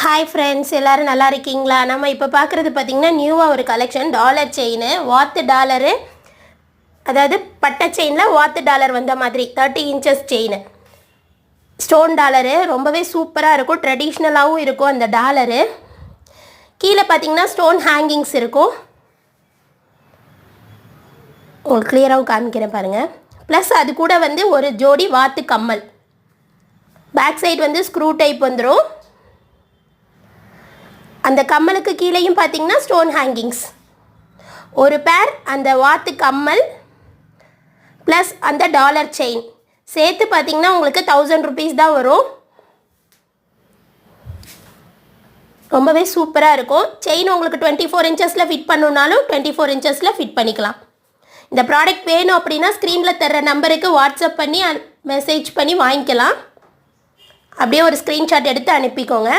Hi friends, எல்லோரும் நல்லா இருக்கீங்களா? நம்ம இப்போ பார்க்குறது பார்த்திங்கன்னா நியூவாக ஒரு கலெக்ஷன் டாலர் செயின், வாத்து டாலரு, அதாவது பட்டை செயினில் வாத்து டாலர் வந்த மாதிரி 30 இன்ச்சஸ் செயின், ஸ்டோன் டாலரு. ரொம்பவே சூப்பராக இருக்கும், ட்ரெடிஷ்னலாகவும் இருக்கும் அந்த டாலரு. கீழே பார்த்திங்கன்னா ஸ்டோன் ஹேங்கிங்ஸ் இருக்கும். உங்களுக்கு கிளியராகவும் காமிக்கிறேன் பாருங்கள். ப்ளஸ் அது கூட வந்து ஒரு ஜோடி வாத்து கம்மல். பேக் சைடு வந்து ஸ்க்ரூ டைப் வந்துடும். அந்த கம்மலுக்கு கீழேயும் பார்த்தீங்கன்னா ஸ்டோன் ஹேங்கிங்ஸ். ஒரு பேர் அந்த வாத்து கம்மல் ப்ளஸ் அந்த டாலர் செயின் சேர்த்து பார்த்தீங்கன்னா உங்களுக்கு 1000 rupees தான் வரும். ரொம்பவே சூப்பராக இருக்கும். செயின் உங்களுக்கு 24 inchஸில் ஃபிட் பண்ணணுன்னாலும் 24 inchஸில் ஃபிட் பண்ணிக்கலாம். இந்த ப்ராடக்ட் வேணும் அப்படின்னா ஸ்க்ரீனில் தர்ற நம்பருக்கு வாட்ஸ்அப் பண்ணி மெசேஜ் பண்ணி வாங்கிக்கலாம். அப்படியே ஒரு ஸ்க்ரீன்ஷாட் எடுத்து அனுப்பிக்கோங்க.